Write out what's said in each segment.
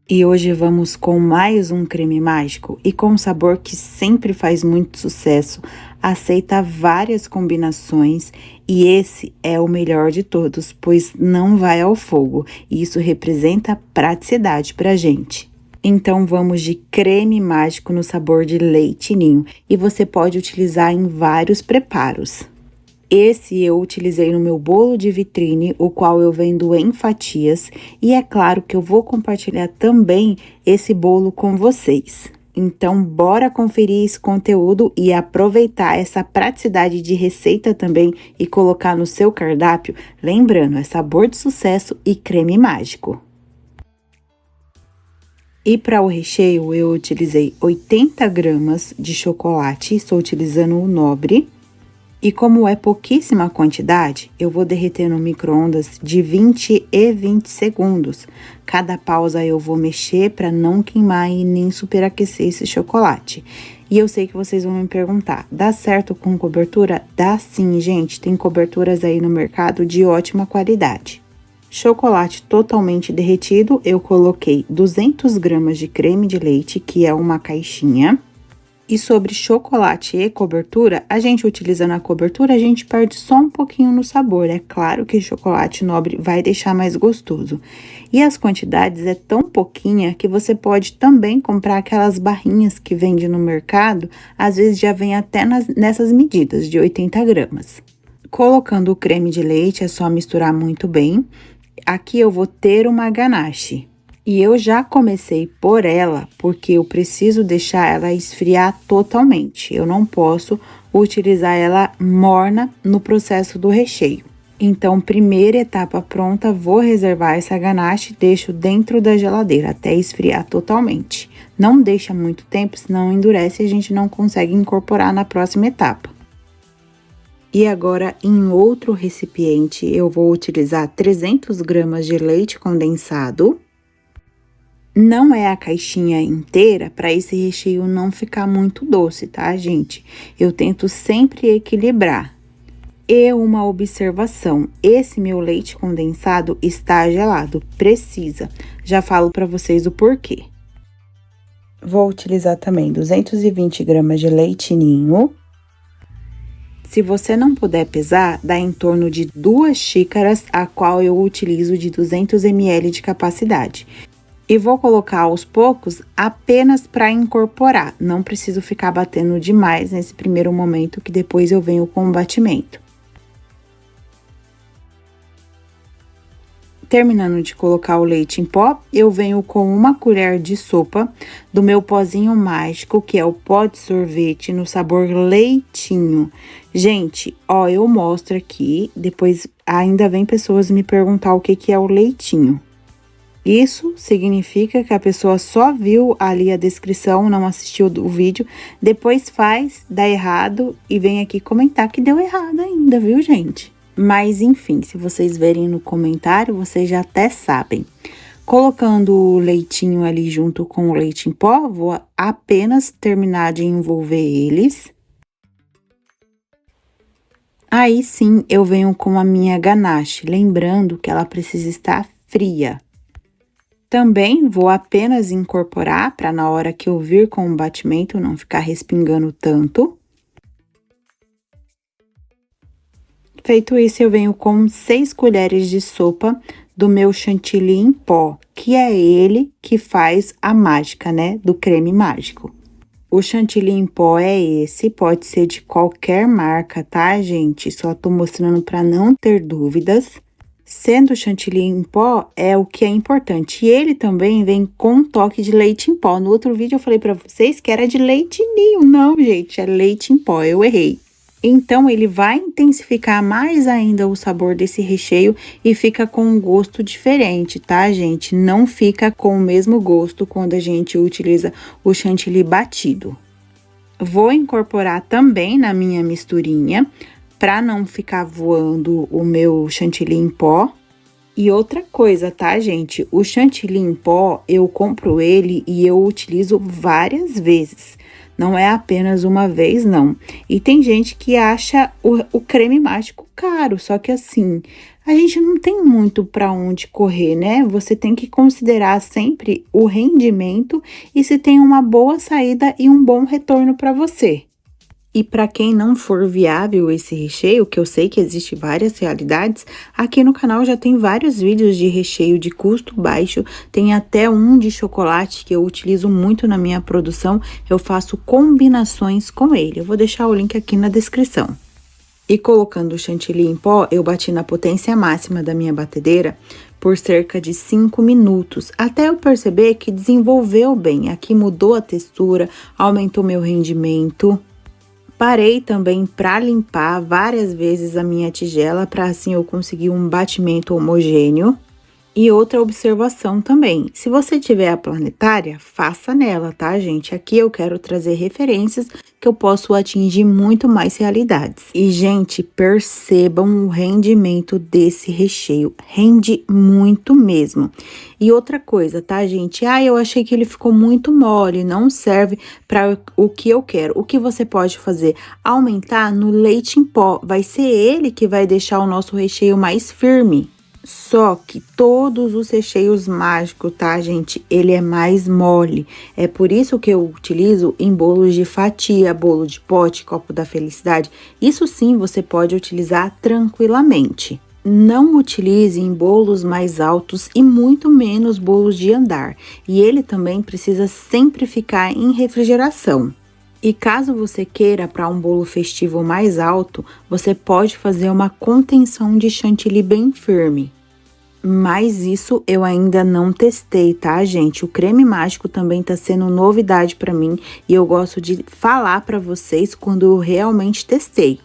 E hoje vamos com mais um creme mágico e com um sabor que sempre faz muito sucesso, aceita várias combinações e esse é o melhor de todos, pois não vai ao fogo e isso representa praticidade pra gente. Então vamos de creme mágico no sabor de leite ninho e você pode utilizar em vários preparos. Esse eu utilizei no meu bolo de vitrine, o qual eu vendo em fatias, e é claro que eu vou compartilhar também esse bolo com vocês. Então, bora conferir esse conteúdo e aproveitar essa praticidade de receita também e colocar no seu cardápio, lembrando, é sabor de sucesso e creme mágico. E para o recheio, eu utilizei 80 gramas de chocolate, estou utilizando o Nobre. E como é pouquíssima quantidade, eu vou derreter no micro-ondas de 20 e 20 segundos. Cada pausa eu vou mexer para não queimar e nem superaquecer esse chocolate. E eu sei que vocês vão me perguntar, dá certo com cobertura? Dá sim, gente, tem coberturas aí no mercado de ótima qualidade. Chocolate totalmente derretido, eu coloquei 200 gramas de creme de leite, que é uma caixinha. E sobre chocolate e cobertura, a gente utilizando a cobertura, a gente perde só um pouquinho no sabor. É claro que chocolate Nobre vai deixar mais gostoso. E as quantidades é tão pouquinha que você pode também comprar aquelas barrinhas que vende no mercado, às vezes já vem até nessas medidas de 80 gramas. Colocando o creme de leite, é só misturar muito bem. Aqui eu vou ter uma ganache. E eu já comecei por ela, porque eu preciso deixar ela esfriar totalmente. Eu não posso utilizar ela morna no processo do recheio. Então, primeira etapa pronta, vou reservar essa ganache e deixo dentro da geladeira até esfriar totalmente. Não deixa muito tempo, senão endurece e a gente não consegue incorporar na próxima etapa. E agora, em outro recipiente, eu vou utilizar 300 gramas de leite condensado. Não é a caixinha inteira para esse recheio não ficar muito doce, tá, gente? Eu tento sempre equilibrar. E uma observação, esse meu leite condensado está gelado, precisa. Já falo para vocês o porquê. Vou utilizar também 220 gramas de leite ninho. Se você não puder pesar, dá em torno de 2 xícaras, a qual eu utilizo de 200 ml de capacidade. E vou colocar aos poucos apenas para incorporar, não preciso ficar batendo demais nesse primeiro momento, que depois eu venho com o batimento. Terminando de colocar o leite em pó, eu venho com uma colher de sopa do meu pozinho mágico, que é o pó de sorvete no sabor leitinho. Gente, ó, eu mostro aqui, depois ainda vem pessoas me perguntar o que é o leitinho. Isso significa que a pessoa só viu ali a descrição, não assistiu o vídeo, depois dá errado e vem aqui comentar que deu errado ainda, viu, gente? Mas, enfim, se vocês verem no comentário, vocês já até sabem. Colocando o leitinho ali junto com o leite em pó, vou apenas terminar de envolver eles. Aí, sim, eu venho com a minha ganache, lembrando que ela precisa estar fria. Também vou apenas incorporar para na hora que eu vir com o batimento não ficar respingando tanto. Feito isso, eu venho com 6 colheres de sopa do meu chantilly em pó, que é ele que faz a mágica, né, do creme mágico. O chantilly em pó é esse, pode ser de qualquer marca, tá, gente? Só tô mostrando para não ter dúvidas. Sendo chantilly em pó, é o que é importante. E ele também vem com um toque de leite em pó. No outro vídeo eu falei pra vocês que era de leite ninho. Não, gente, é leite em pó, eu errei. Então, ele vai intensificar mais ainda o sabor desse recheio e fica com um gosto diferente, tá, gente? Não fica com o mesmo gosto quando a gente utiliza o chantilly batido. Vou incorporar também na minha misturinha, para não ficar voando o meu chantilly em pó. E outra coisa, tá, gente? O chantilly em pó, eu compro ele e eu utilizo várias vezes. Não é apenas uma vez, não. E tem gente que acha o creme mágico caro, só que assim, a gente não tem muito para onde correr, né? Você tem que considerar sempre o rendimento e se tem uma boa saída e um bom retorno para você. E para quem não for viável esse recheio, que eu sei que existe várias realidades, aqui no canal já tem vários vídeos de recheio de custo baixo, tem até um de chocolate que eu utilizo muito na minha produção, eu faço combinações com ele. Eu vou deixar o link aqui na descrição. E colocando o chantilly em pó, eu bati na potência máxima da minha batedeira por cerca de 5 minutos, até eu perceber que desenvolveu bem, aqui mudou a textura, aumentou meu rendimento. Parei também para limpar várias vezes a minha tigela, para assim eu conseguir um batimento homogêneo. E outra observação também, se você tiver a planetária, faça nela, tá, gente? Aqui eu quero trazer referências que eu posso atingir muito mais realidades. E, gente, percebam o rendimento desse recheio, rende muito mesmo. E outra coisa, tá, gente? Eu achei que ele ficou muito mole, não serve para o que eu quero. O que você pode fazer? Aumentar no leite em pó, vai ser ele que vai deixar o nosso recheio mais firme. Só que todos os recheios mágicos, tá, gente? Ele é mais mole. É por isso que eu utilizo em bolos de fatia, bolo de pote, copo da felicidade. Isso sim você pode utilizar tranquilamente. Não utilize em bolos mais altos e muito menos bolos de andar. E ele também precisa sempre ficar em refrigeração. E caso você queira para um bolo festivo mais alto, você pode fazer uma contenção de chantilly bem firme. Mas isso eu ainda não testei, tá, gente? O creme mágico também tá sendo novidade para mim e eu gosto de falar para vocês quando eu realmente testei.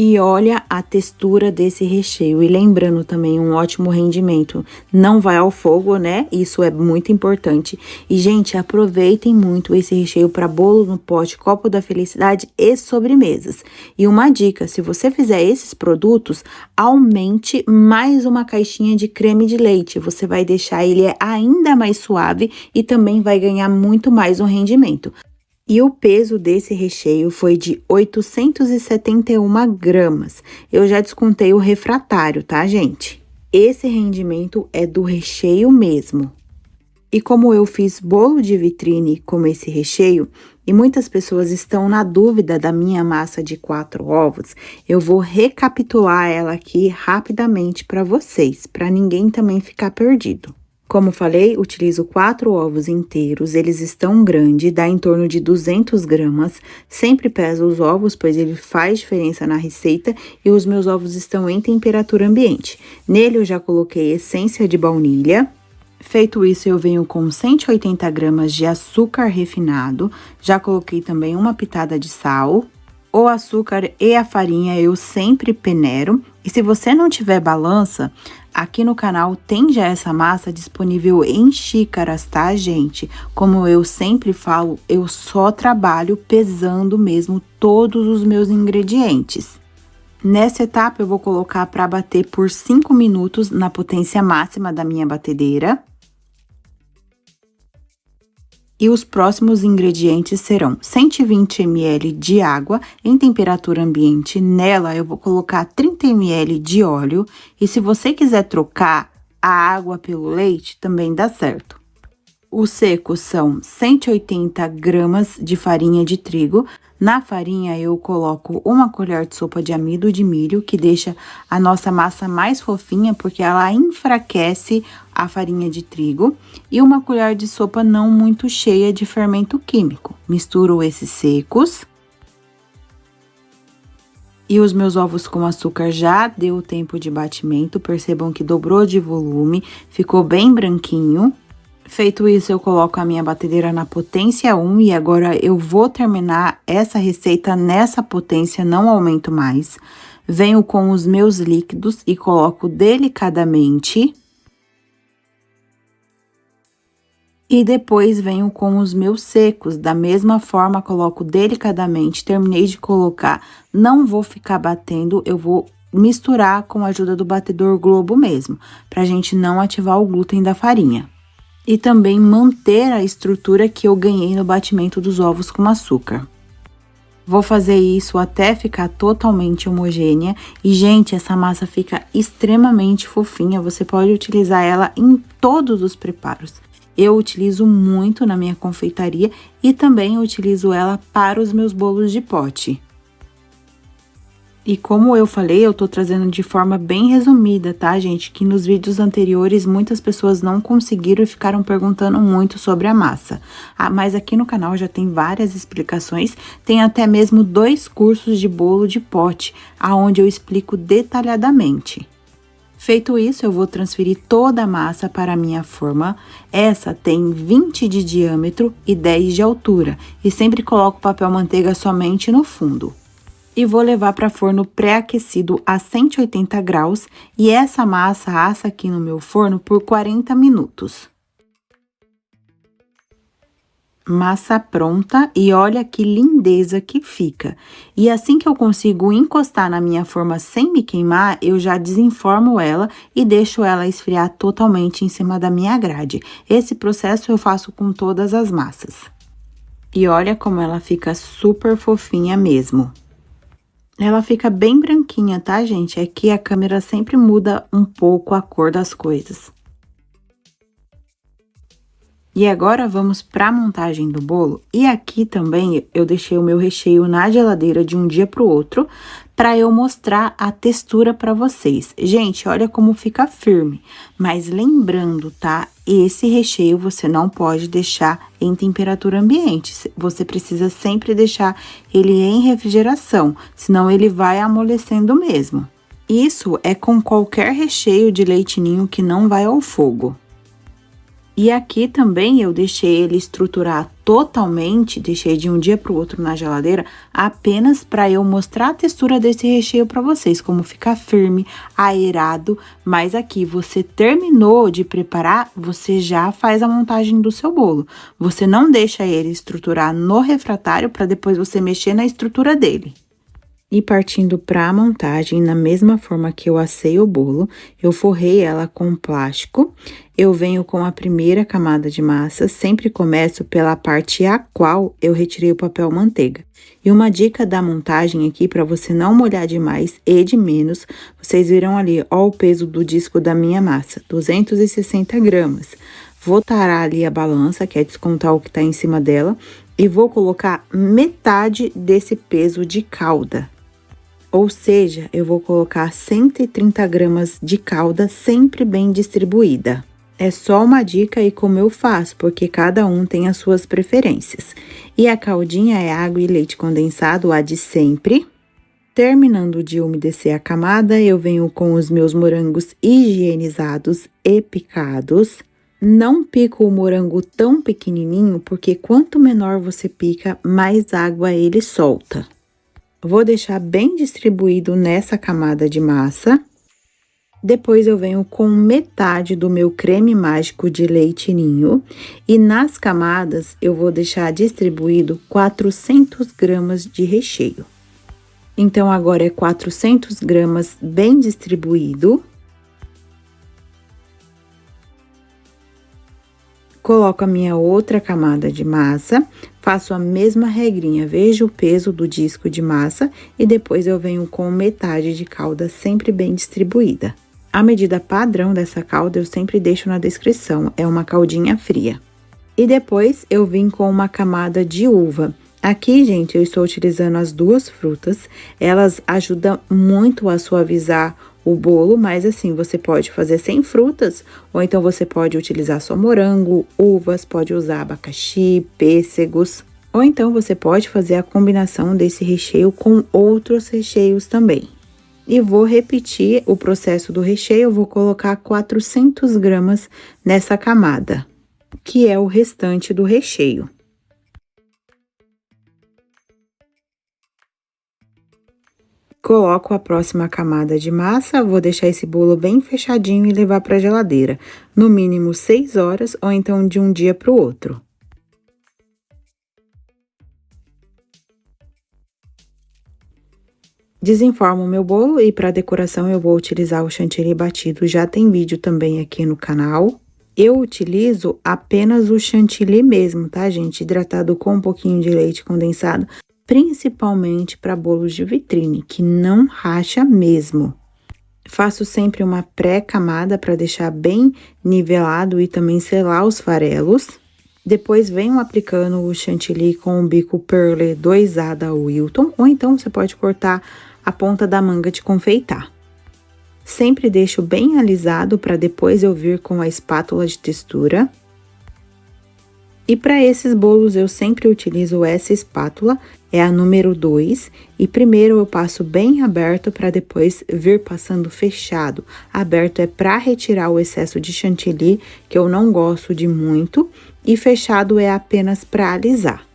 E olha a textura desse recheio. E lembrando também, um ótimo rendimento. Não vai ao fogo, né? Isso é muito importante. E, gente, aproveitem muito esse recheio para bolo no pote, copo da felicidade e sobremesas. E uma dica, se você fizer esses produtos, aumente mais uma caixinha de creme de leite. Você vai deixar ele ainda mais suave e também vai ganhar muito mais no rendimento. E o peso desse recheio foi de 871 gramas. Eu já descontei o refratário, tá, gente? Esse rendimento é do recheio mesmo. E como eu fiz bolo de vitrine com esse recheio, e muitas pessoas estão na dúvida da minha massa de 4 ovos, eu vou recapitular ela aqui rapidamente para vocês, para ninguém também ficar perdido. Como falei, utilizo 4 ovos inteiros, eles estão grandes, dá em torno de 200 gramas. Sempre peso os ovos, pois ele faz diferença na receita e os meus ovos estão em temperatura ambiente. Nele eu já coloquei essência de baunilha. Feito isso, eu venho com 180 gramas de açúcar refinado, já coloquei também uma pitada de sal. O açúcar e a farinha eu sempre peneiro. E se você não tiver balança, aqui no canal tem já essa massa disponível em xícaras, tá, gente? Como eu sempre falo, eu só trabalho pesando mesmo todos os meus ingredientes. Nessa etapa, eu vou colocar para bater por 5 minutos na potência máxima da minha batedeira. E os próximos ingredientes serão 120 ml de água em temperatura ambiente. Nela, eu vou colocar 30 ml de óleo. E se você quiser trocar a água pelo leite, também dá certo. Os secos são 180 gramas de farinha de trigo. Na farinha, eu coloco uma colher de sopa de amido de milho, que deixa a nossa massa mais fofinha, porque ela enfraquece a farinha de trigo. E uma colher de sopa não muito cheia de fermento químico. Misturo esses secos. E os meus ovos com açúcar já deu tempo de batimento. Percebam que dobrou de volume, ficou bem branquinho. Feito isso, eu coloco a minha batedeira na potência 1 e agora eu vou terminar essa receita nessa potência, não aumento mais. Venho com os meus líquidos e coloco delicadamente. E depois venho com os meus secos, da mesma forma coloco delicadamente, terminei de colocar, não vou ficar batendo, eu vou misturar com a ajuda do batedor Globo mesmo, pra gente não ativar o glúten da farinha. E também manter a estrutura que eu ganhei no batimento dos ovos com açúcar. Vou fazer isso até ficar totalmente homogênea e, gente, essa massa fica extremamente fofinha, você pode utilizar ela em todos os preparos. Eu utilizo muito na minha confeitaria e também utilizo ela para os meus bolos de pote. E como eu falei, eu tô trazendo de forma bem resumida, tá, gente? Que nos vídeos anteriores muitas pessoas não conseguiram e ficaram perguntando muito sobre a massa. Mas aqui no canal já tem várias explicações, tem até mesmo 2 cursos de bolo de pote, aonde eu explico detalhadamente. Feito isso, eu vou transferir toda a massa para a minha forma. Essa tem 20 de diâmetro e 10 de altura, e sempre coloco papel manteiga somente no fundo. E vou levar para forno pré-aquecido a 180 graus e essa massa assa aqui no meu forno por 40 minutos. Massa pronta e olha que lindeza que fica. E assim que eu consigo encostar na minha forma sem me queimar, eu já desenformo ela e deixo ela esfriar totalmente em cima da minha grade. Esse processo eu faço com todas as massas. E olha como ela fica super fofinha mesmo. Ela fica bem branquinha, tá, gente? É que a câmera sempre muda um pouco a cor das coisas. E agora, vamos para a montagem do bolo. E aqui também, eu deixei o meu recheio na geladeira de um dia para o outro, para eu mostrar a textura para vocês. Gente, olha como fica firme. Mas lembrando, tá? Esse recheio você não pode deixar em temperatura ambiente. Você precisa sempre deixar ele em refrigeração, senão ele vai amolecendo mesmo. Isso é com qualquer recheio de leite ninho que não vai ao fogo. E aqui também eu deixei ele estruturar totalmente, deixei de um dia para o outro na geladeira, apenas para eu mostrar a textura desse recheio para vocês, como fica firme, aerado, mas aqui você terminou de preparar, você já faz a montagem do seu bolo. Você não deixa ele estruturar no refratário para depois você mexer na estrutura dele. E partindo para a montagem, na mesma forma que eu assei o bolo, eu forrei ela com plástico. Eu venho com a primeira camada de massa, sempre começo pela parte a qual eu retirei o papel manteiga. E uma dica da montagem aqui, para você não molhar de mais e de menos, vocês viram ali, ó, o peso do disco da minha massa, 260 gramas. Vou tarar ali a balança, que é descontar o que tá em cima dela, e vou colocar metade desse peso de calda. Ou seja, eu vou colocar 130 gramas de calda sempre bem distribuída. É só uma dica aí como eu faço, porque cada um tem as suas preferências. E a caldinha é água e leite condensado, a de sempre. Terminando de umedecer a camada, eu venho com os meus morangos higienizados e picados. Não pico o morango tão pequenininho, porque quanto menor você pica, mais água ele solta. Vou deixar bem distribuído nessa camada de massa. Depois, eu venho com metade do meu creme mágico de leite ninho. E nas camadas, eu vou deixar distribuído 400 gramas de recheio. Então, agora é 400 gramas bem distribuído. Coloco a minha outra camada de massa, faço a mesma regrinha, vejo o peso do disco de massa e depois eu venho com metade de calda sempre bem distribuída. A medida padrão dessa calda eu sempre deixo na descrição, é uma caldinha fria. E depois eu vim com uma camada de uva. Aqui, gente, eu estou utilizando as 2 frutas, elas ajudam muito a suavizar o bolo, mas assim, você pode fazer sem frutas, ou então você pode utilizar só morango, uvas, pode usar abacaxi, pêssegos, ou então você pode fazer a combinação desse recheio com outros recheios também. E vou repetir o processo do recheio, eu vou colocar 400 gramas nessa camada, que é o restante do recheio. Coloco a próxima camada de massa, vou deixar esse bolo bem fechadinho e levar para a geladeira, no mínimo 6 horas ou então de um dia para o outro. Desenformo o meu bolo e para decoração eu vou utilizar o chantilly batido, já tem vídeo também aqui no canal. Eu utilizo apenas o chantilly mesmo, tá, gente? Hidratado com um pouquinho de leite condensado, principalmente para bolos de vitrine, que não racha mesmo. Faço sempre uma pré-camada para deixar bem nivelado e também selar os farelos. Depois venho aplicando o chantilly com o bico Perlé 2A da Wilton, ou então você pode cortar a ponta da manga de confeitar. Sempre deixo bem alisado para depois eu vir com a espátula de textura. E para esses bolos eu sempre utilizo essa espátula, é a número 2, e primeiro eu passo bem aberto para depois vir passando fechado. Aberto é para retirar o excesso de chantilly, que eu não gosto de muito, e fechado é apenas para alisar.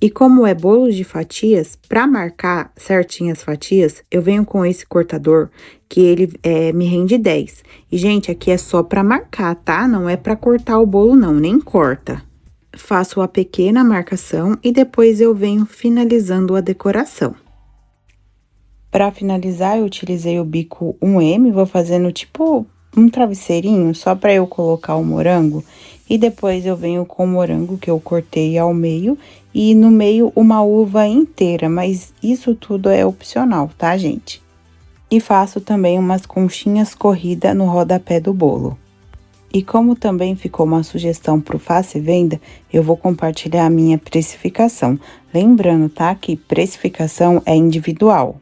E como é bolo de fatias, para marcar certinho as fatias, eu venho com esse cortador, que ele me rende 10. E, gente, aqui é só para marcar, tá? Não é para cortar o bolo, não, nem corta. Faço a pequena marcação e depois eu venho finalizando a decoração. Para finalizar, eu utilizei o bico 1M, vou fazendo tipo um travesseirinho, só para eu colocar o morango. E depois eu venho com o morango que eu cortei ao meio e no meio uma uva inteira, mas isso tudo é opcional, tá, gente? E faço também umas conchinhas corridas no rodapé do bolo. E como também ficou uma sugestão para o Faça e Venda, eu vou compartilhar a minha precificação. Lembrando, tá, que precificação é individual.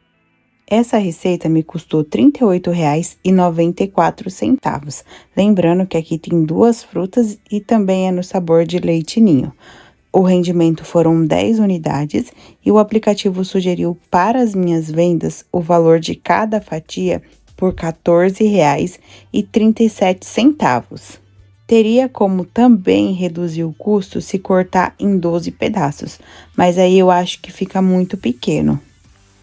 Essa receita me custou R$ 38,94. Lembrando que aqui tem 2 frutas e também é no sabor de leite ninho. O rendimento foram 10 unidades e o aplicativo sugeriu para as minhas vendas o valor de cada fatia por R$ 14,37. Teria como também reduzir o custo se cortar em 12 pedaços, mas aí eu acho que fica muito pequeno.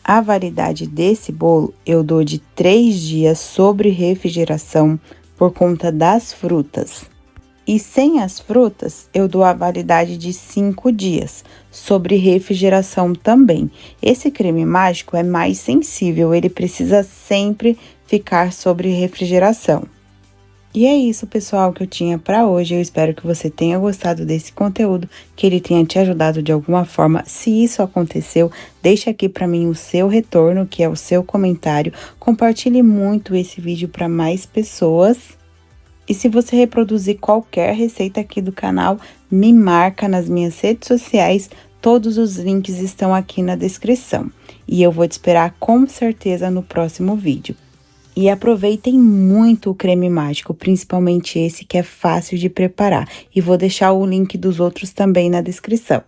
A validade desse bolo eu dou de 3 dias sobre refrigeração por conta das frutas. E sem as frutas, eu dou a validade de 5 dias, sobre refrigeração também. Esse creme mágico é mais sensível, ele precisa sempre ficar sobre refrigeração. E é isso, pessoal, que eu tinha para hoje. Eu espero que você tenha gostado desse conteúdo, que ele tenha te ajudado de alguma forma. Se isso aconteceu, deixa aqui para mim o seu retorno, que é o seu comentário. Compartilhe muito esse vídeo para mais pessoas. E se você reproduzir qualquer receita aqui do canal, me marca nas minhas redes sociais. Todos os links estão aqui na descrição. E eu vou te esperar com certeza no próximo vídeo. E aproveitem muito o creme mágico, principalmente esse que é fácil de preparar. E vou deixar o link dos outros também na descrição.